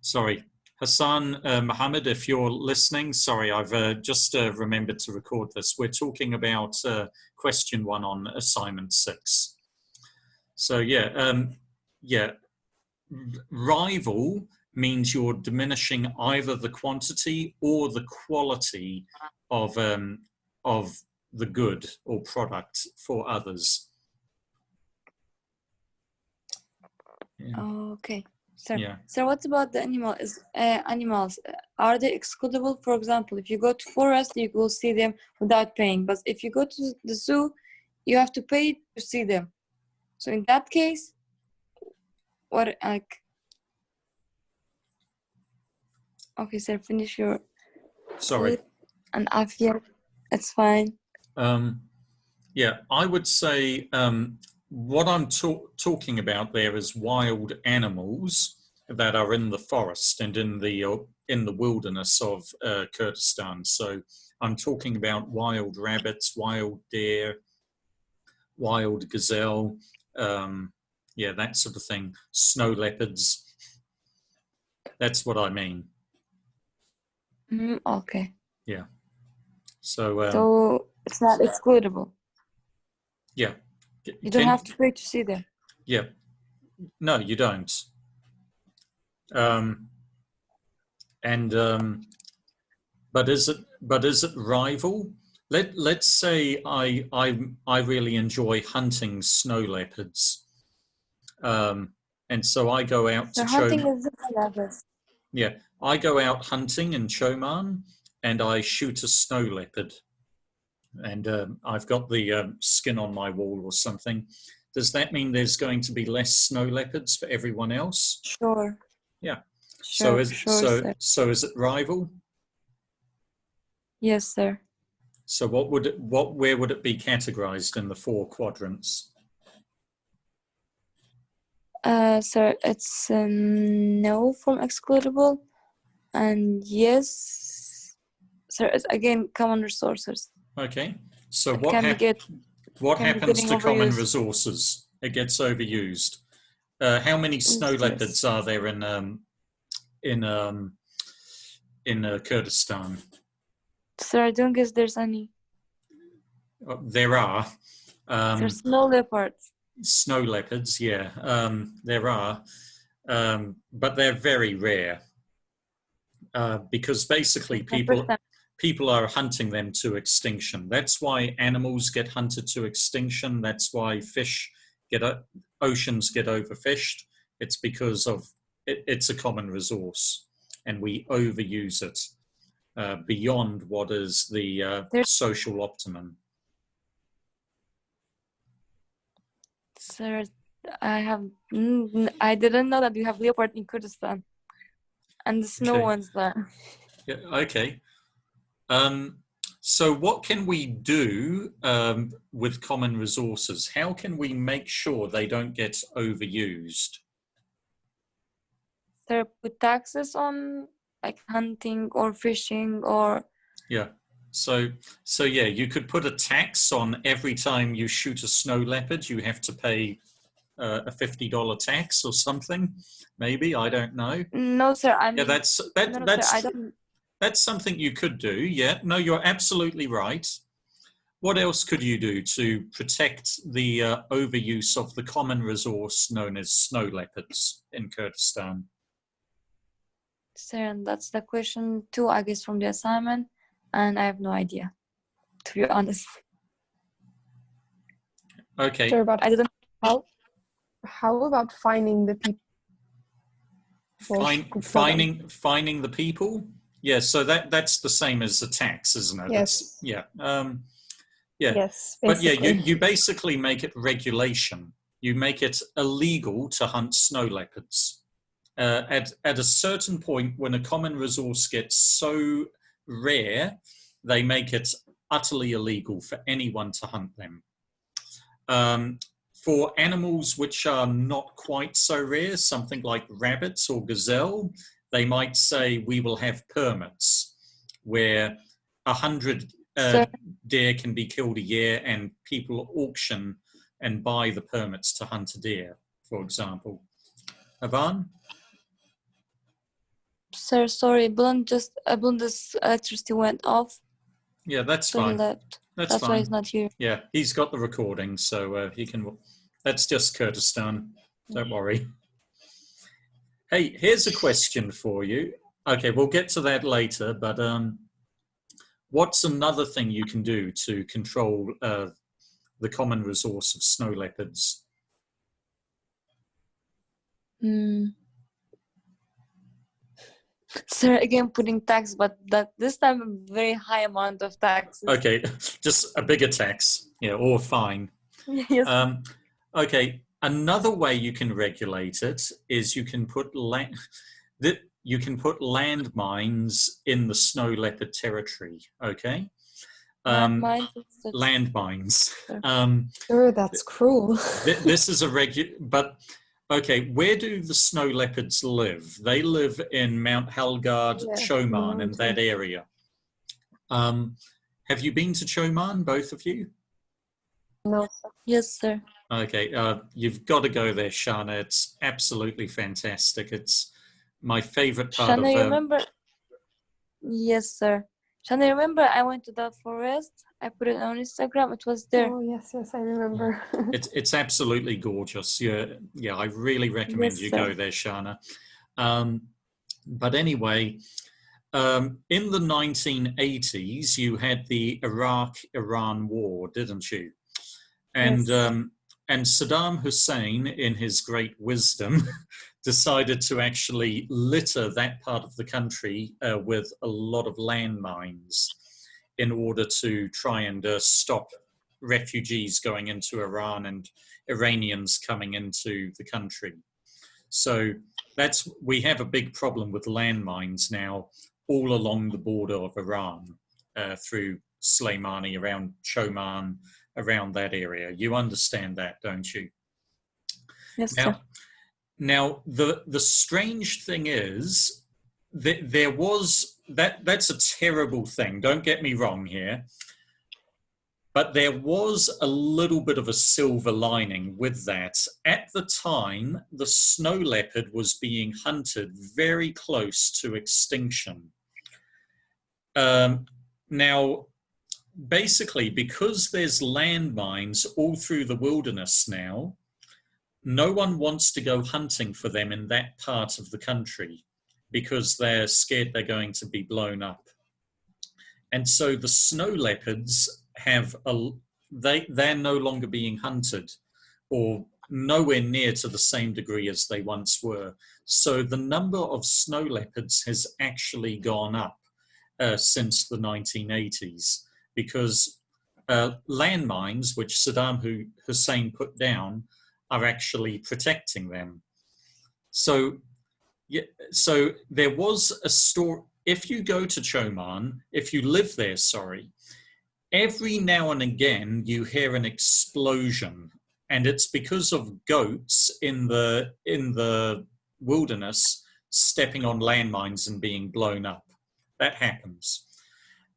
Sorry. Hassan Mohammed, if you're listening, sorry, I've just remembered to record this. We're talking about question 1 on assignment 6. So yeah, rival means you're diminishing either the quantity or the quality of the good or product for others. Yeah. Okay. So, Yeah. so what about the animals? Are they excludable? For example, if you go to forest, you will see them without paying. But if you go to the zoo, you have to pay to see them. So in that case, what like? Okay, sir, finish your. Sorry. And after, it's fine. Yeah, I would say what I'm talking about there is wild animals that are in the forest and in the wilderness of Kurdistan. So I'm talking about wild rabbits, wild deer, wild gazelle, yeah, that sort of thing. Snow leopards. That's what I mean. Okay. Yeah. So. So it's not excludable. Yeah. You don't have to pay to see them. Yeah. No, you don't. But is it rival? Let's say I really enjoy hunting snow leopards, and so I go out to hunting is different. Yeah, I go out hunting in Choman, and I shoot a snow leopard, and I've got the skin on my wall or something. Does that mean there's going to be less snow leopards for everyone else? Sure. Yeah. Sure, So is it rival? Yes, sir. So where would it be categorized in the 4 quadrants? Sir, it's no from excludable, and yes, sir, it's again common resources. Okay. So it what happens to common resources? It gets overused. How many snow leopards are there in Kurdistan? Sir, I don't guess there's any. There are. There's snow leopards. Snow leopards, yeah, there are, but they're very rare because basically people are hunting them to extinction. That's why animals get hunted to extinction. That's why oceans get overfished. It's because of it's a common resource, and we overuse it beyond what is the social optimum. Sir, I didn't know that you have leopard in Kurdistan, and the snow ones there. Yeah, okay. So what can we do with common resources? How can we make sure they don't get overused? Sir, put taxes on like hunting or fishing or... Yeah. So yeah, you could put a tax on every time you shoot a snow leopard, you have to pay a $50 tax or something. Maybe, I don't know. No, sir. I mean, yeah, that's something you could do. Yeah, no, you're absolutely right. What else could you do to protect the overuse of the common resource known as snow leopards in Kurdistan? Sir, and that's the question 2, I guess, from the assignment. And I have no idea, to be honest. Okay. Sure, but I don't know how about finding the people? Finding the people? Yeah, so that's the same as a tax, isn't it? Yes. Yeah. Yeah. Yes. But yeah, you basically make it regulation. You make it illegal to hunt snow leopards. At a certain point, when a common resource gets so rare, they make it utterly illegal for anyone to hunt them. For animals which are not quite so rare, something like rabbits or gazelle, they might say we will have permits where 100 deer can be killed a year, and people auction and buy the permits to hunt a deer, for example. Havan? Sir, sorry, Blunder's electricity went off, Yeah, that's so he fine. left. That's That's why fine. he's not here. Yeah, he's got the recording, so he can. That's just Kurdistan. Don't worry. Hey, here's a question for you. Okay, we'll get to that later, but what's another thing you can do to control the common resource of snow leopards? Sir, again putting tax, but that this time a very high amount of taxes. Okay, just a bigger tax, yeah, or fine. Yes. Okay, another way you can regulate it is you can put landmines in the snow leopard territory. Okay, landmines. Sure, that's cruel. This is a regular, but okay. Where do the snow leopards live? They live in Mount Helgard, Yeah, Choman, in that mountain. area. Have you been to Choman, both of you? No, sir. Yes, sir. Okay, you've got to go there, Shana. It's absolutely fantastic. It's my favorite part Shana, you of. remember? Yes, sir. Shana, remember I went to that forest? I put it on Instagram. It was there. Oh, yes, I remember. It's absolutely gorgeous. Yeah, I really recommend Yes, you sir. go there, Shana. But anyway, in the 1980s, you had the Iraq-Iran war, didn't you? And Yes. and Saddam Hussein, in his great wisdom, decided to actually litter that part of the country with a lot of landmines in order to try and stop refugees going into Iran and Iranians coming into the country. So we have a big problem with landmines now all along the border of Iran through Slemani, around Choman, around that area. You understand that, don't you? Yes, sir. Now the strange thing is that there was that's a terrible thing. Don't get me wrong here. But there was a little bit of a silver lining with that. At the time, the snow leopard was being hunted very close to extinction. Now, basically, because there's landmines all through the wilderness now, no one wants to go hunting for them in that part of the country because they're scared they're going to be blown up. And so the snow leopards they're no longer being hunted, or nowhere near to the same degree as they once were. So the number of snow leopards has actually gone up since the 1980s because landmines, which Saddam Hussein put down, are actually protecting them. So there was a story. If you go to Choman, if you live there, every now and again you hear an explosion, and it's because of goats in the wilderness stepping on landmines and being blown up. That happens.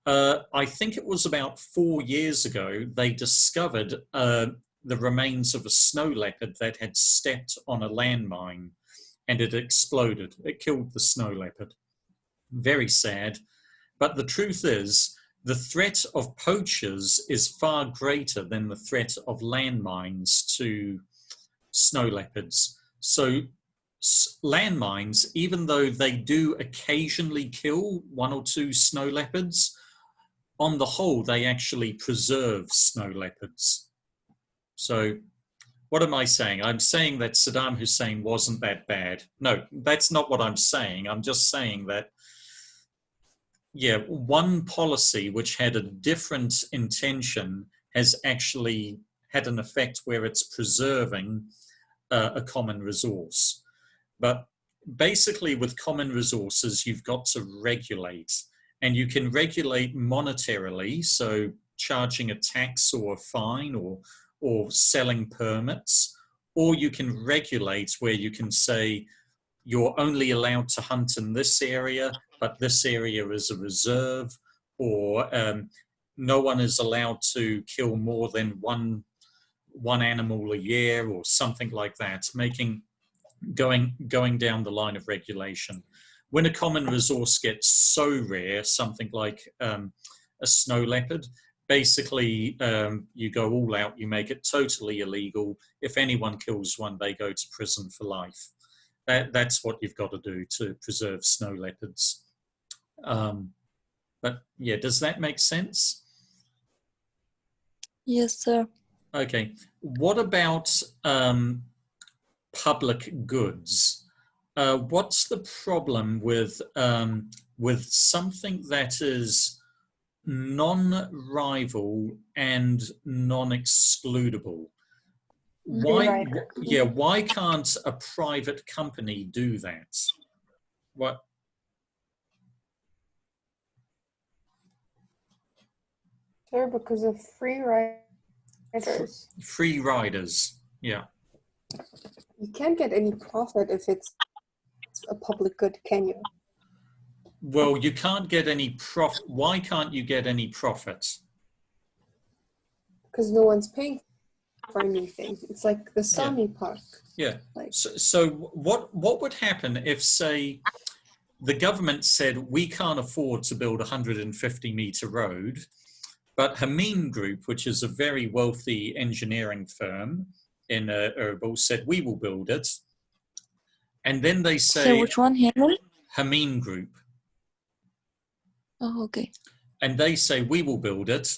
I think it was about 4 years ago they discovered the remains of a snow leopard that had stepped on a landmine, and it exploded. It killed the snow leopard. Very sad. But the truth is, the threat of poachers is far greater than the threat of landmines to snow leopards. So landmines, even though they do occasionally kill 1 or 2 snow leopards, on the whole, they actually preserve snow leopards. So what am I saying? I'm saying that Saddam Hussein wasn't that bad. No, that's not what I'm saying. I'm just saying that one policy which had a different intention has actually had an effect where it's preserving a common resource. But basically with common resources, you've got to regulate, and you can regulate monetarily, so charging a tax or a fine or selling permits, or you can regulate where you can say you're only allowed to hunt in this area, but this area is a reserve, or no one is allowed to kill more than one animal a year, or something like that, going down the line of regulation. when a common resource gets so rare, something like a snow leopard, basically you go all out, you make it totally illegal. If anyone kills one, they go to prison for life. That's what you've got to do to preserve snow leopards. But yeah, does that make sense? Yes, sir. Okay. What about public goods? What's the problem with something that is non-rival and non-excludable? Why? Yeah. Why can't a private company do that? What? Sir, because of free riders. Free riders. Yeah. You can't get any profit if it's a public good, can you? Well, you can't get any profit. Why can't you get any profit? Because no one's paying for anything. It's like the Sami Park. Yeah. Like, So what would happen if, say, the government said we can't afford to build a 150-meter road, but Hameen Group, which is a very wealthy engineering firm in Erbil, said we will build it, and then they say, So which one here? Hameen Group. Oh, okay. And they say we will build it,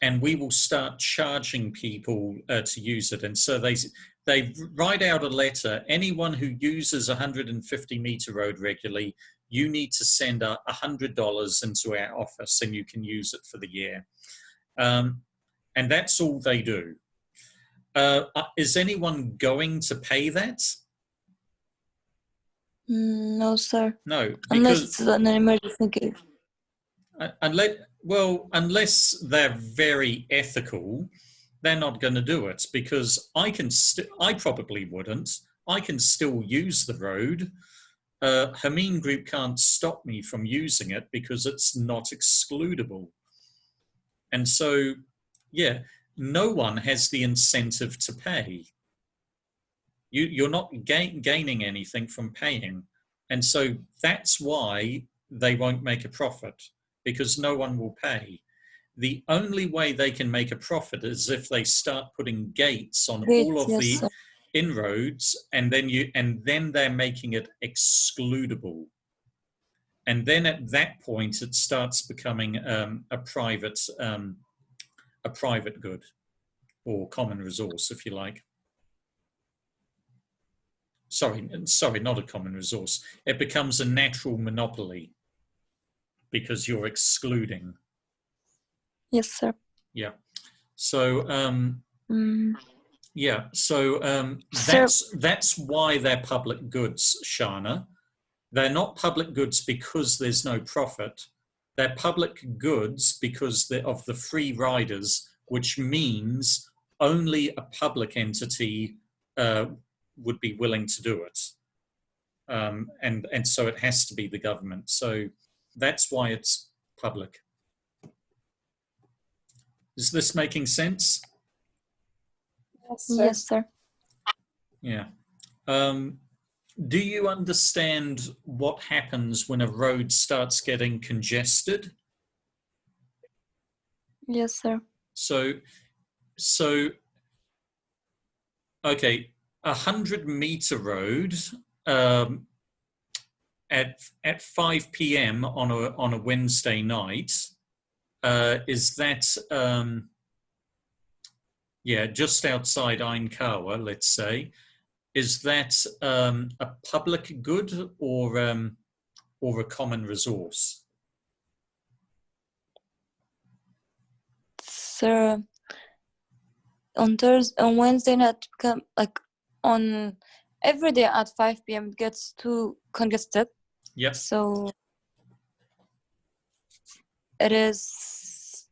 and we will start charging people to use it. And so they write out a letter. Anyone who uses a 150-meter road regularly, you need to send $100 into our office, and you can use it for the year. And that's all they do. Is anyone going to pay that? No, sir. No, Unless it's an emergency case. Unless they're very ethical, they're not going to do it, because I probably wouldn't. I can still use the road. Hameen Group can't stop me from using it because it's not excludable. And so, yeah, no one has the incentive to pay. You're not gaining anything from paying. And so that's why they won't make a profit, because no one will pay. The only way they can make a profit is if they start putting gates on all of the inroads, and then they're making it excludable. And then at that point, it starts becoming a private good, or common resource, if you like. Sorry, not a common resource. It becomes a natural monopoly because you're excluding. Yes, sir. Yeah. So yeah. So that's why they're public goods, Shana. They're not public goods because there's no profit. They're public goods because they're of the free riders, which means only a public entity would be willing to do it. And so it has to be the government. So that's why it's public. Is this making sense? yes, sir. Yes, sir. Yeah. Do you understand what happens when a road starts getting congested? Yes, sir. So okay, 100-meter road at 5 p.m. on a Wednesday night, is that just outside Ain Kawa, let's say? Is that a public good or a common resource? Sir, on Wednesday night, on every day at 5 p.m. it gets too congested. Yep. So it is.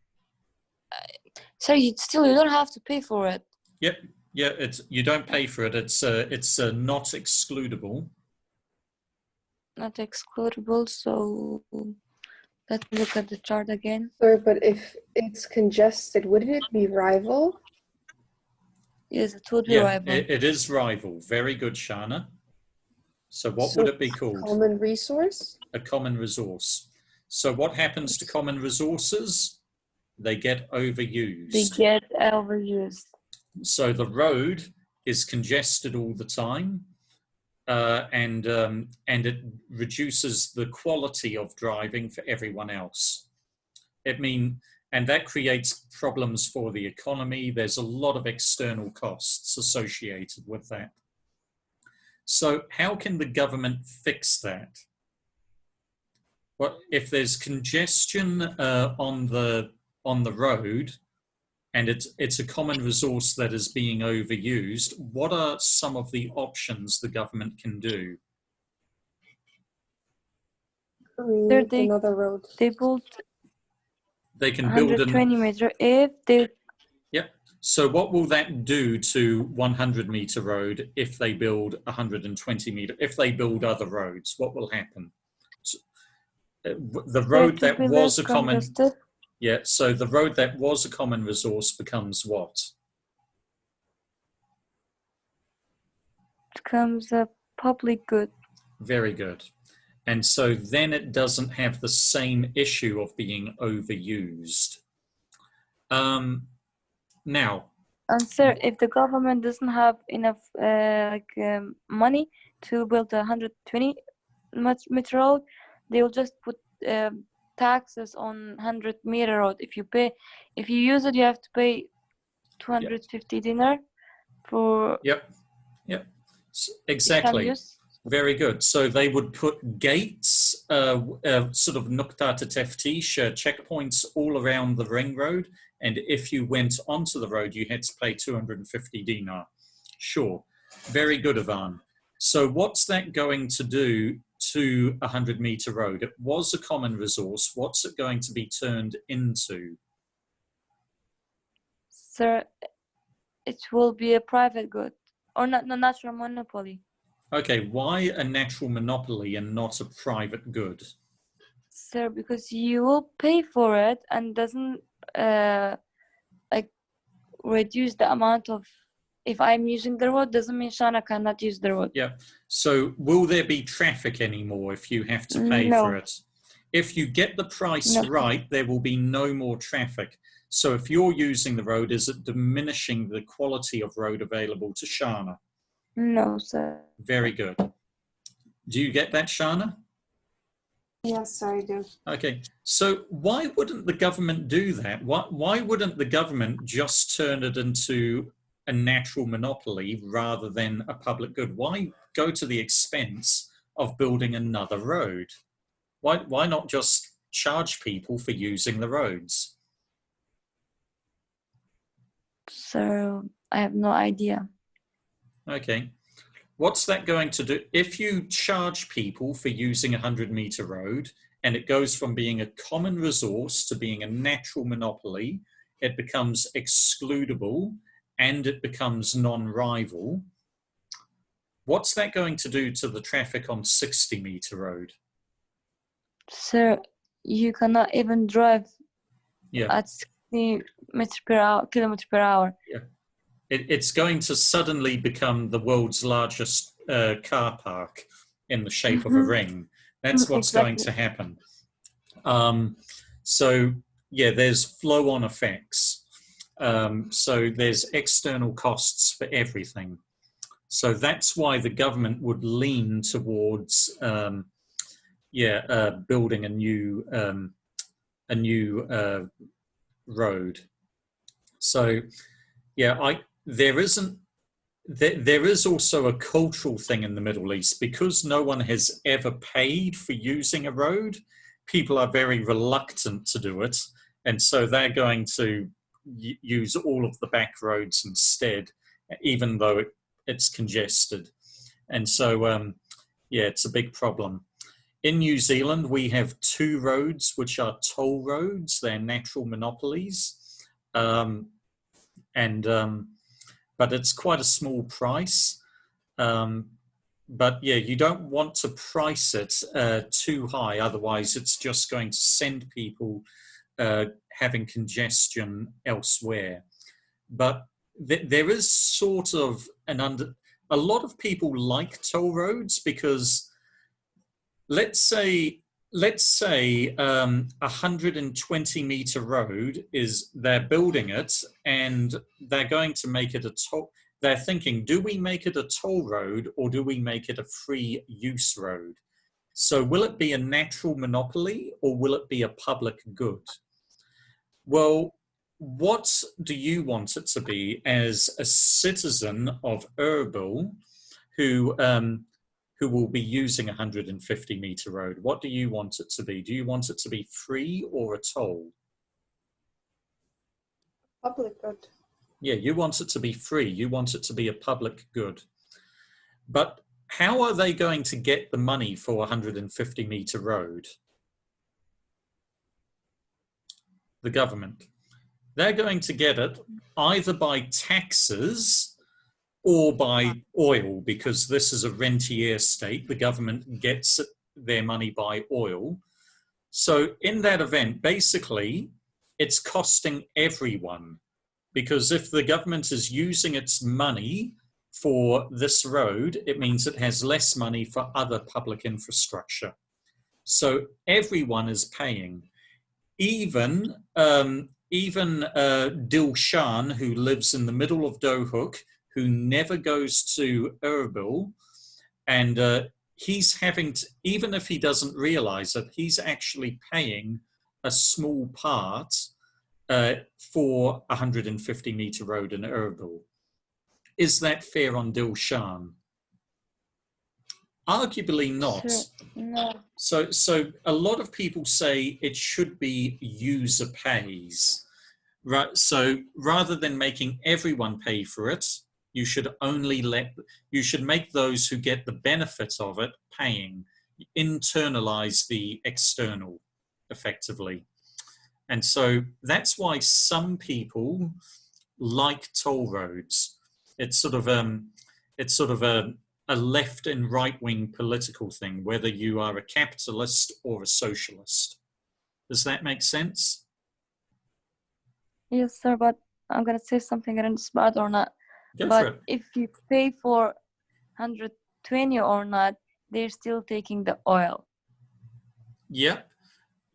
Sorry, you don't have to pay for it. Yep. Yeah, you don't pay for it. It's not excludable. Not excludable. So let me look at the chart again. Sir, but if it's congested, wouldn't it be rival? Yes, it would be rival. It is rival. Very good, Shana. So what So would it be called? common resource? A common resource. So what happens to common resources? They get overused. They get overused. So the road is congested all the time, and it reduces the quality of driving for everyone else. And that creates problems for the economy. There's a lot of external costs associated with that. So how can the government fix that? Well, if there's congestion on the road, and it's a common resource that is being overused, what are some of the options the government can do? We need They- another road. They built They can build 120 meter if they. Yep. So what will that do to 100 meter road if they build 120 meter? If they build other roads, what will happen? So, the road that was a common. Yeah, so the road that was a common resource becomes what? Becomes a public good. Very good. And so then it doesn't have the same issue of being overused. Now. And sir, if the government doesn't have enough money to build 120 meter road, they will just put taxes on 100 meter road. If you use it, you have to pay 250 dinar for. Yep. Exactly. Very good. So they would put gates, sort of nuktat teftish, checkpoints all around the ring road. And if you went onto the road, you had to pay 250 dinar. Sure. Very good, Ivan. So what's that going to do to a 100 meter road? It was a common resource. What's it going to be turned into? Sir, it will be a private good or not a natural monopoly. Okay, why a natural monopoly and not a private good? Sir, because you will pay for it and doesn't reduce the amount of. If I'm using the road, doesn't mean Shana cannot use the road. Yeah. So will there be traffic anymore if you have to pay for it? If you get the price right, there will be no more traffic. So if you're using the road, is it diminishing the quality of road available to Shana? No, sir. Very good. Do you get that, Shana? Yes, I do. Okay. So why wouldn't the government do that? Why wouldn't the government just turn it into a natural monopoly rather than a public good? Why go to the expense of building another road? Why not just charge people for using the roads? So I have no idea. Okay. What's that going to do? If you charge people for using a 100 meter road and it goes from being a common resource to being a natural monopoly, it becomes excludable and it becomes non-rival. What's that going to do to the traffic on 60 meter road? Sir, you cannot even drive at 60 kilometers per hour. Yeah. It's going to suddenly become the world's largest car park in the shape of a ring. That's what's going to happen. So, yeah, there's flow-on effects. So there's external costs for everything. So that's why the government would lean towards, building a new road. So, yeah, there is also a cultural thing in the Middle East because no one has ever paid for using a road. People are very reluctant to do it, and so they're going to use all of the back roads instead, even though it's congested. And so, it's a big problem. In New Zealand, we have 2 roads which are toll roads. They're natural monopolies. But it's quite a small price. But yeah, you don't want to price it too high, otherwise it's just going to send people having congestion elsewhere. But there is sort of a lot of people like toll roads because let's say 120-meter road is, they're building it and they're going to make it a toll. They're thinking, do we make it a toll road or do we make it a free use road? So will it be a natural monopoly or will it be a public good? Well, what do you want it to be as a citizen of Erbil who will be using a 150-meter road? What do you want it to be? Do you want it to be free or a toll? Public good. Yeah, you want it to be free. You want it to be a public good. But how are they going to get the money for a 150-meter road? The government. They're going to get it either by taxes or by oil, because this is a rentier state. The government gets their money by oil. So in that event, basically, it's costing everyone, because if the government is using its money for this road, it means it has less money for other public infrastructure. So everyone is paying. Even Dilshan, who lives in the middle of Dohuk, who never goes to Erbil, and he's having to, even if he doesn't realize it, he's actually paying a small part for a 150-meter road in Erbil. Is that fair on Dilshan? Arguably not. Sure. No. So a lot of people say it should be user pays. Right. So rather than making everyone pay for it, you should make those who get the benefit of it paying. Internalize the external effectively. And so that's why some people like toll roads. It's sort of a left and right wing political thing, whether you are a capitalist or a socialist. Does that make sense? Yes, sir, but I'm gonna say something, I don't know if it's bad or not. Go But for it. if you pay for 120 or not, they're still taking the oil. Yep.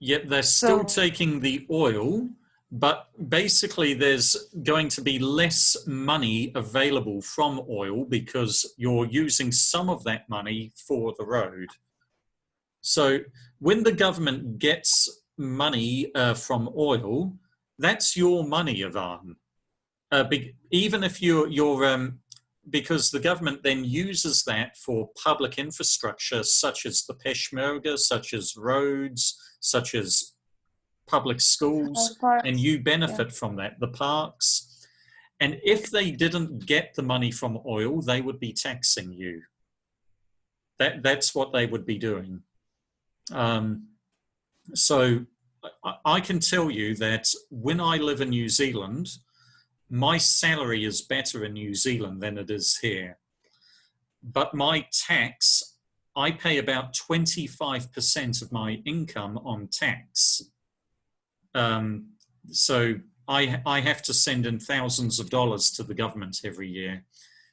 They're still So taking the oil, but basically there's going to be less money available from oil because you're using some of that money for the road. So when the government gets money from oil, that's your money, Ivan. Even if you're because the government then uses that for public infrastructure such as the Peshmerga, such as roads, such as public schools, and you benefit from that, the parks. And if they didn't get the money from oil, they would be taxing you. That's what they would be doing. So I can tell you that when I live in New Zealand, my salary is better in New Zealand than it is here. But my tax, I pay about 25% of my income on tax. So I have to send in thousands of dollars to the government every year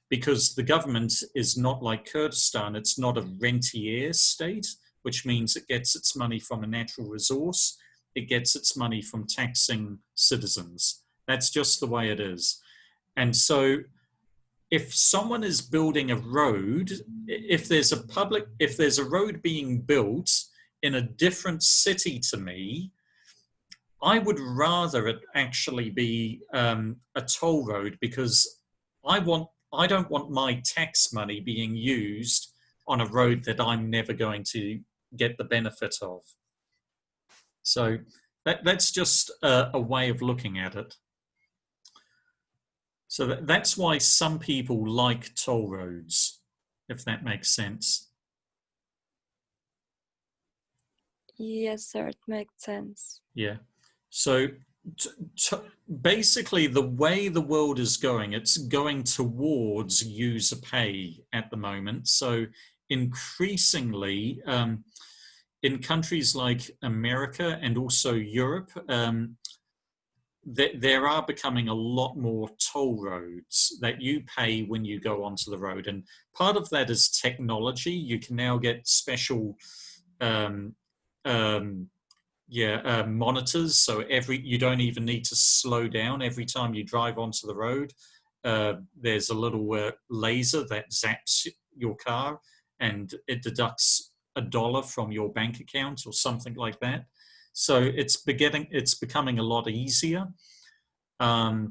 because the government is not like Kurdistan. It's not a rentier state, which means it gets its money from a natural resource. It gets its money from taxing citizens. That's just the way it is. And so if someone is building a road, if there's a road being built in a different city to me, I would rather it actually be a toll road because I don't want my tax money being used on a road that I'm never going to get the benefit of. So that's just a way of looking at it. So that's why some people like toll roads, if that makes sense. yes, sir, it makes sense. Yeah. So basically the way the world is going, it's going towards user pay at the moment. So increasingly in countries like America and also Europe, there are becoming a lot more toll roads that you pay when you go onto the road, and part of that is technology. You can now get special um, monitors, so you don't even need to slow down every time you drive onto the road. There's a little laser that zaps your car, and it deducts $1 from your bank account or something like that. So it's becoming a lot easier. But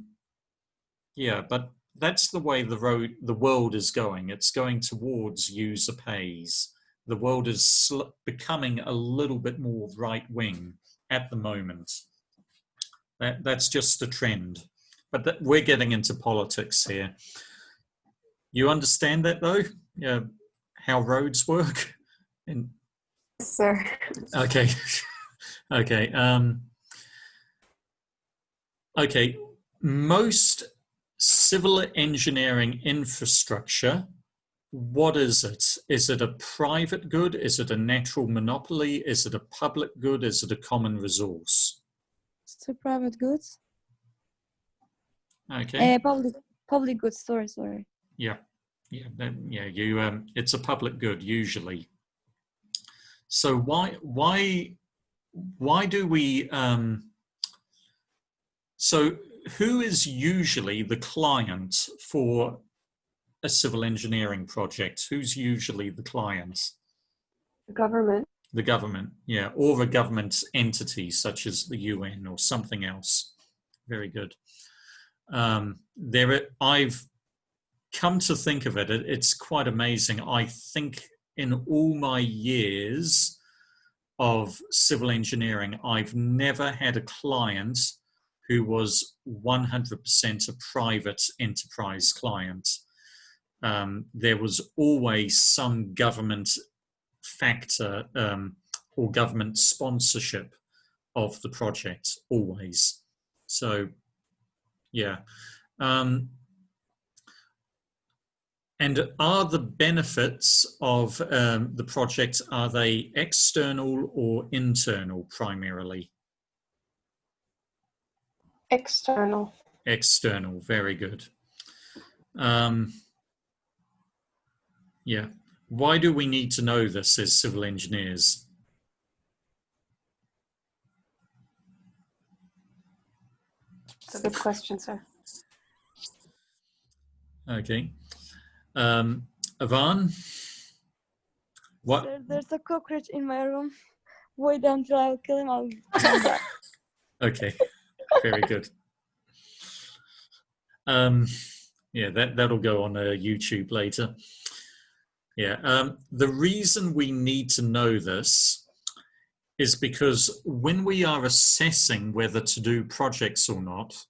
that's the way the world is going. It's going towards user pays. The world is becoming a little bit more right wing at the moment. That's just a trend. But we're getting into politics here. You understand that though? Yeah, how roads work? Yes, sir. Okay. Okay. Okay. Most civil engineering infrastructure, what is it? Is it a private good? Is it a natural monopoly? Is it a public good? Is it a common resource? It's a private goods. Okay. Public goods. Sorry. Yeah. It's a public good usually. So why do we? So who is usually the client for a civil engineering project? Who's usually the client? The government. The government, yeah, or a government entity such as the UN or something else. Very good. I've come to think of it, it's quite amazing. I think in all my years of civil engineering, I've never had a client who was 100% a private enterprise client. There was always some government factor or government sponsorship of the project, always. So, yeah. And are the benefits of the project, are they external or internal primarily? External. External, very good. Yeah. Why do we need to know this as civil engineers? It's a good question, sir. Okay. Ivan? What? There's a cockroach in my room. Wait until I'll kill him. I'll come back. Okay. Very good. Yeah, that'll go on YouTube later. Yeah. The reason we need to know this is because when we are assessing whether to do projects or not,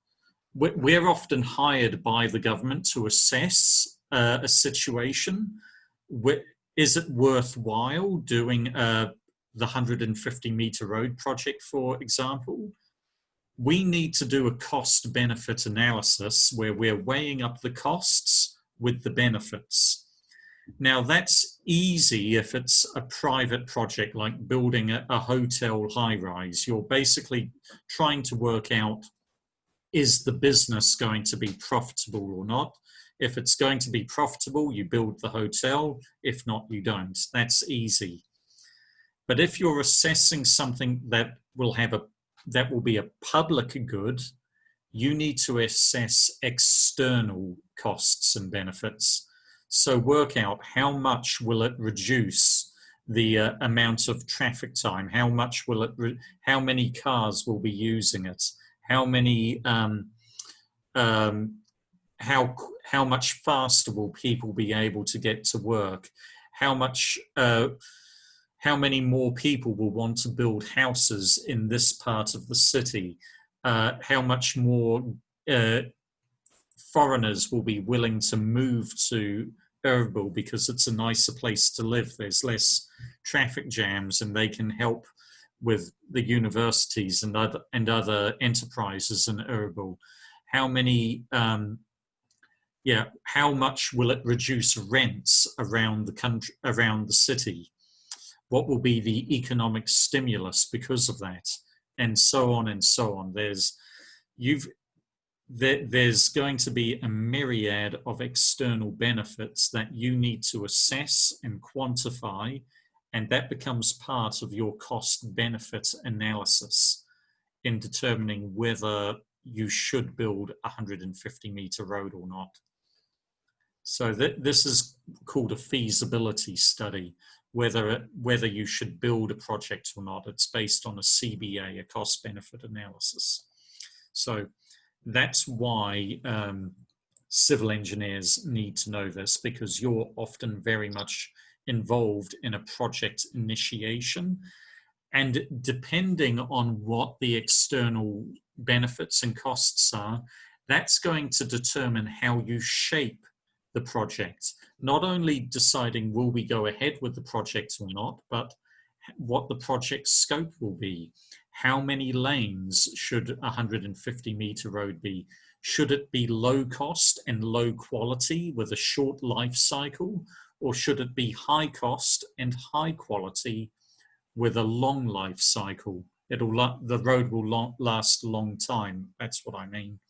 we're often hired by the government to assess a situation. Is it worthwhile doing the 150-meter road project, for example? We need to do a cost-benefit analysis where we're weighing up the costs with the benefits. Now, that's easy if it's a private project like building a hotel high-rise. You're basically trying to work out, is the business going to be profitable or not? If it's going to be profitable, you build the hotel. If not, you don't. That's easy. But if you're assessing something that will be a public good, you need to assess external costs and benefits. So work out how much will it reduce the amount of traffic time? How much will it? How many cars will be using it? How many? How much faster will people be able to get to work? How many more people will want to build houses in this part of the city? How much more foreigners will be willing to move to Erbil because it's a nicer place to live? There's less traffic jams, and they can help with the universities and other enterprises in Erbil. How many? How much will it reduce rents around the country, around the city? What will be the economic stimulus because of that? And so on and so on. there's going to be a myriad of external benefits that you need to assess and quantify, and that becomes part of your cost benefit analysis in determining whether you should build a 150-meter road or not. So this is called a feasibility study, whether you should build a project or not. It's based on a CBA, a cost benefit analysis. So that's why civil engineers need to know this, because you're often very much involved in a project initiation. And depending on what the external benefits and costs are, that's going to determine how you shape the project. Not only deciding will we go ahead with the project or not, but what the project scope will be. How many lanes should a 150-meter road be? Should it be low cost and low quality with a short life cycle, or should it be high cost and high quality with a long life cycle? The road will last a long time. That's what I mean.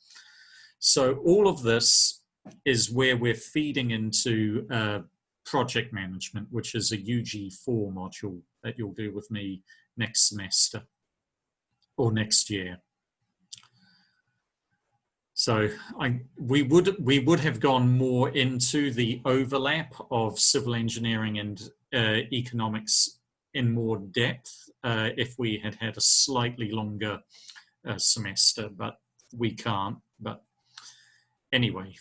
So all of this is where we're feeding into project management, which is a UG4 module that you'll do with me next semester or next year. So we would have gone more into the overlap of civil engineering and economics in more depth if we had had a slightly longer semester, but we can't. But anyway,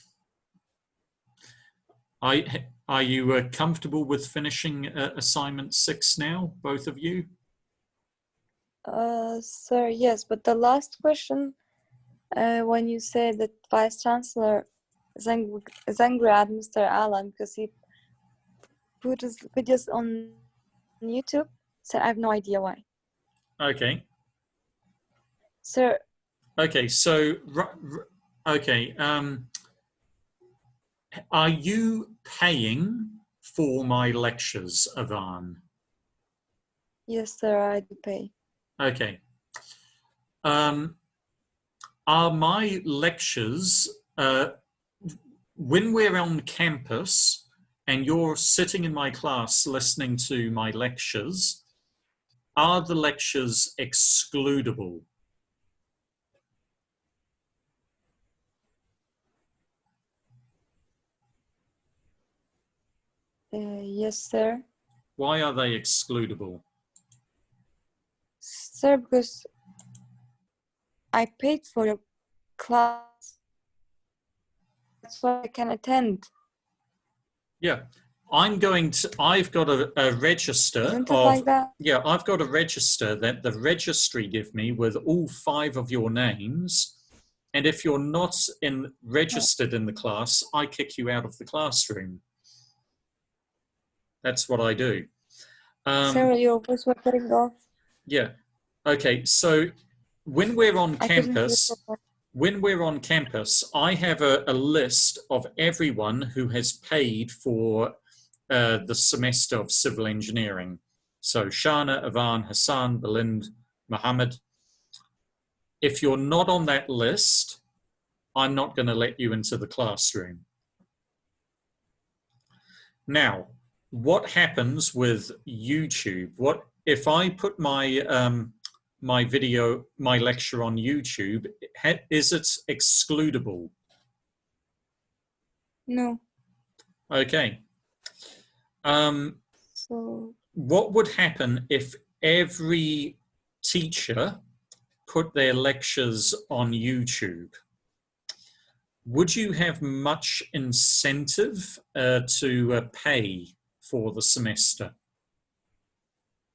are you comfortable with finishing assignment 6 now, both of you? Sir, yes, but the last question, when you said that Vice Chancellor is angry at Mr. Allen because he put his videos on YouTube, so I have no idea why. Okay. Sir. Okay, so, okay. Are you paying for my lectures, Avan? Yes, sir, I do pay. Okay. Are my lectures, when we're on campus and you're sitting in my class listening to my lectures, are the lectures excludable? Yes, sir. Why are they excludable? Sir, because I paid for your class. That's why I can attend. Yeah, I've got a register. Isn't it like that? Yeah, I've got a register that the registry give me with all 5 of your names. And if you're not registered in the class, I kick you out of the classroom. That's what I do. Sir, your voice was cutting off. Yeah. Okay. So when we're on campus, I have a list of everyone who has paid for the semester of civil engineering. So Shana, Avan, Hassan, Balind, Mohammed. If you're not on that list, I'm not going to let you into the classroom. Now, what happens with YouTube? What if I put my my lecture on YouTube? Is it excludable? No. Okay. So what would happen if every teacher put their lectures on YouTube? Would you have much incentive to pay for the semester?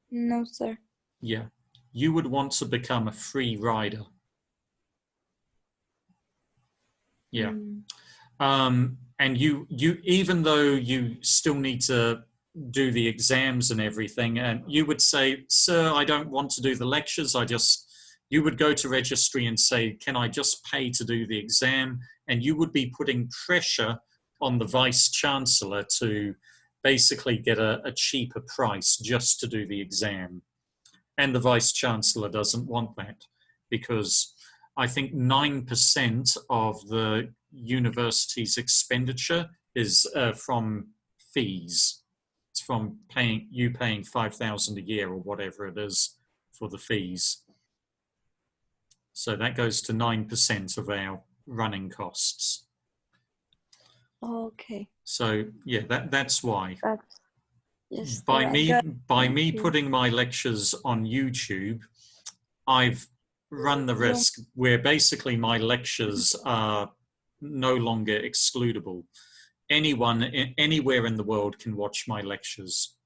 No, sir. Yeah, you would want to become a free rider. Yeah. And you even though you still need to do the exams and everything, and you would say, sir, I don't want to do the lectures. You would go to registry and say, can I just pay to do the exam? And you would be putting pressure on the Vice Chancellor to basically get a cheaper price just to do the exam. And the Vice Chancellor doesn't want that, because I think 9% of the university's expenditure is from fees. It's from paying 5,000 a year or whatever it is for the fees. So that goes to 9% of our running costs. Okay. So yeah, that's why. That's, yes. By me Thank you. putting my lectures on YouTube, I've run the risk where basically my lectures are no longer excludable. Anyone anywhere in the world can watch my lectures.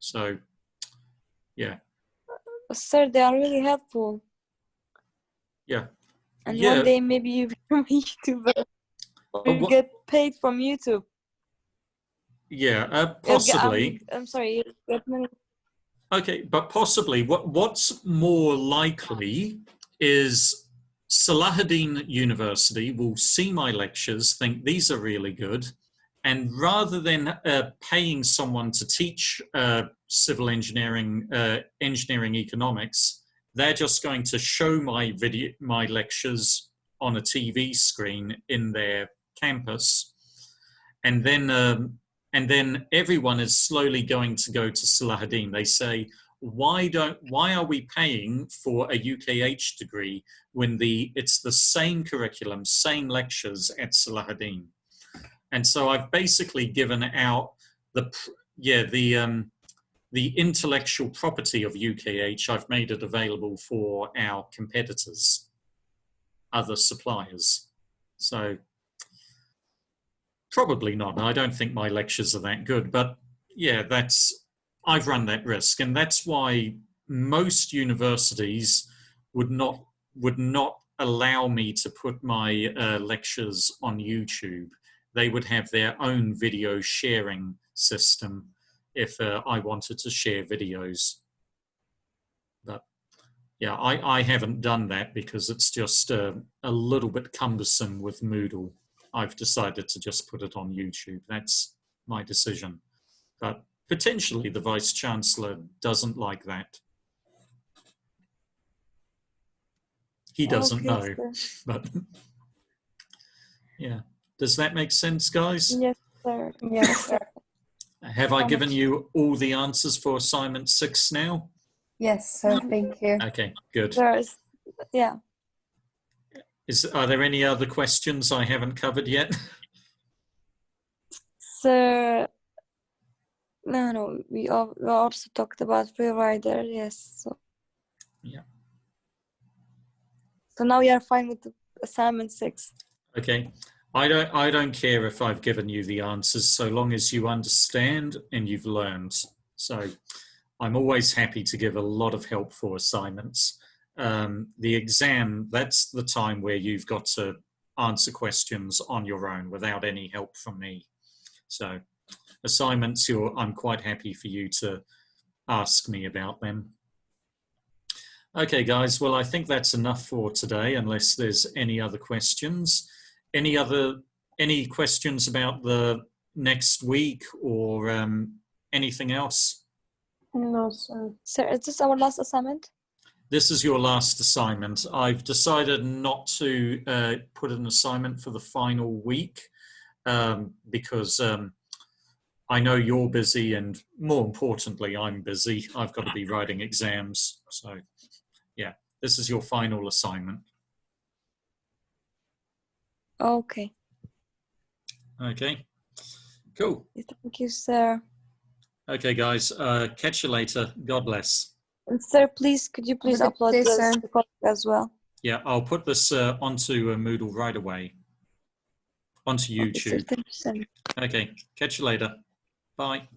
So yeah. Sir, they are really helpful. Yeah. And Yeah. one day maybe you become a YouTuber. You get paid from YouTube. Yeah, possibly. I'm sorry. You get money. Okay, but possibly what's more likely is Salahuddin University will see my lectures, think these are really good, and rather than paying someone to teach civil engineering, engineering economics, they're just going to show my lectures on a TV screen in their campus, and then everyone is slowly going to go to Salahuddin. They say, why are we paying for a UKH degree when it's the same curriculum, same lectures at Salahuddin? And so I've basically given out the intellectual property of UKH. I've made it available for our competitors, other suppliers. So probably not. I don't think my lectures are that good, but yeah, I've run that risk, and that's why most universities would not allow me to put my lectures on YouTube. They would have their own video sharing system if I wanted to share videos. But yeah, I haven't done that because it's just a little bit cumbersome with Moodle. I've decided to just put it on YouTube. That's my decision. But potentially the Vice Chancellor doesn't like that. He doesn't know, but yeah. Does that make sense, guys? Yes, sir. Yes, sir. Have I given you all the answers for assignment 6 now? Yes, sir. Thank you. Okay, good. Yeah. Are there any other questions I haven't covered yet? Sir, no. We also talked about free rider. Yes. So. Yeah. So now you are fine with the assignment 6. Okay. I don't care if I've given you the answers so long as you understand and you've learned. So I'm always happy to give a lot of help for assignments. The exam, that's the time where you've got to answer questions on your own without any help from me. So assignments, I'm quite happy for you to ask me about them. Okay, guys, well, I think that's enough for today, unless there's any other questions. Any questions about the next week or anything else? No, sir. Sir, is this our last assignment? This is your last assignment. I've decided not to put an assignment for the final week because I know you're busy, and more importantly, I'm busy. I've got to be writing exams. So yeah, this is your final assignment. Okay. Okay, cool. Thank you, sir. Okay, guys, catch you later. God bless. And sir, could you please upload this recording as well? Yeah, I'll put this onto Moodle right away. Onto YouTube. Okay, sir, thank you, sir. Okay, catch you later. Bye.